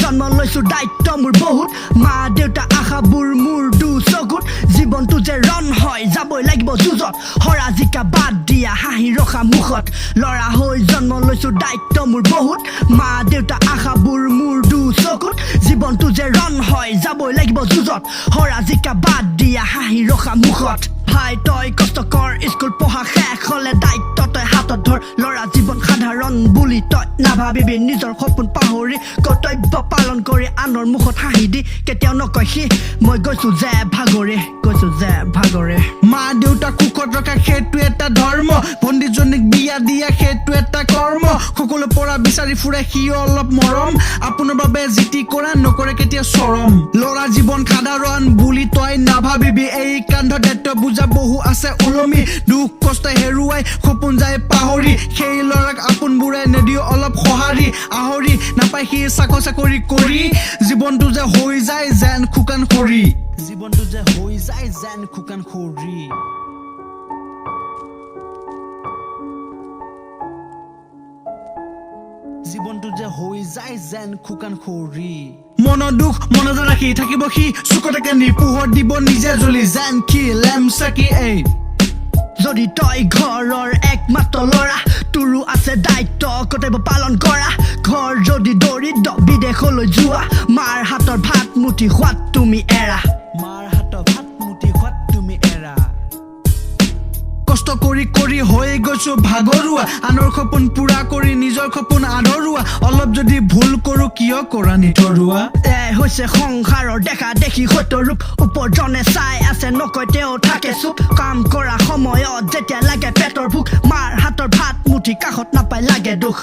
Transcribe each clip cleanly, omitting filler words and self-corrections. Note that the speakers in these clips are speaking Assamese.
জন্ম লৈছো দায়িত্ব মোৰ বহুত মা দেউতা আশাবোৰ মোৰ দুচকুত জীৱনটো যে ৰণ হয় যাবই লাগিব যুঁজত হৰা জিকা বাদ দিয়া হাঁহি ৰখা মুখত লৰা হৈ জন্ম লৈছো দায়িত্ব মোৰ বহুত মা দেউতা আশাবোৰ মোৰ দুচকুত জীৱনটো যে ৰণ হয় যাবই লাগিব যুঁজত হৰা জিকা বাদ দিয়া হাঁহি ৰখা মুখত ভাই তই কষ্ট কৰ স্কুল পঢ়া শেষ হলে দায়িত্ব তই হাতত ধৰ লৰা জীৱন সাধাৰণ বুলি তই নাভাবিবি নিজৰ সপোন পাহৰি কৰ্তব্য পালন কৰি আনৰ মুখত হাঁহি দি কেতিয়াও নকয় সি মই গৈছো যে ভাগৰে মা দেউতাক সুখত ৰখা সেইটো এটা ধৰ্ম ভণ্টিজনীক বিয়া দিয়া সেইটো এটা কৰ্ম সকলো পৰা বিচাৰি ফুৰে সি অলপ মৰম আপোনাৰ বাবে জিতি কৰা নকৰে কেতিয়া চৰম লৰা জীৱন সাধাৰণ বুলি তই নাভাবিবি এই কান্ধত দায়িত্ব বুজা বহু আছে ওলমি দুখ কষ্ট হেৰুৱাই সপোন যায় পাহৰি সেই লৰাক আপোনবোৰে নেদিও অলপ সঁহাৰি আহৰি নাপায় সি চাকৰি কৰি জীৱনটো যে হৈ যায় যেন শুকান খৰি জীৱনটো যে হৈ যায় যেন শুকান খৰি জীৱনটো যে হৈ যায় যেন শুকান খৰি মনৰ দুখ মনত ৰাখি থাকিব সি চুকতে কান্দি পোহৰ দিব নিজে জ্বলি যেন কি লেম্প চাকি এই যদি তই ঘৰৰ একমাত্ৰ লৰা তোৰো আছে দায়িত্ব কৰ্তব্য পালন কৰা ঘৰ যদি দৰিদ্ৰ বিদেশলৈ যোৱা মাৰ হাতৰ ভাত মুঠি খোৱাত তুমি এৰা কষ্ট কৰি হৈ গৈছো ভাগৰুৱা আনৰ সপোন পুৰা কৰি নিজৰ সপোন আদৰুৱা অলপ যদি ভুল কৰো কিয় কৰা নিথৰুৱা হৈছে সংসাৰৰ দেখা দেখি সত্য ৰূপ উপাৰ্জনে চাই আছে নকয় তেওঁ থাকে চুপ কাম কৰা সময়ত যেতিয়া লাগে পেটৰ ভোক মাৰ হাতৰ ভাত মুঠি কাষত নাপায় লাগে দুখ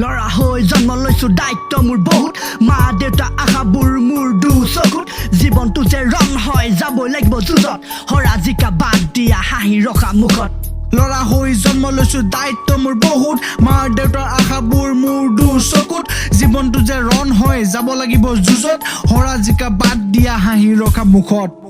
লৰা হৈ জন্ম লৈছো দায়িত্ব মোৰ বহুত মা দেউতা আশাবোৰ মোৰ দুচকুত জীৱনটো যে ৰণ হয় যাবই লাগিব যুঁজত হৰা জিকা বাদ দিয়া হাঁহি ৰখা মুখত লৰা হৈ জন্ম লৈছো দায়িত্ব মোৰ বহুত মা দেউতাৰ আশাবোৰ মোৰ দুচকুত জীৱনটো যে ৰণ হয় যাব লাগিব যুঁজত হৰা জিকা বাদ দিয়া হাঁহি ৰখা মুখত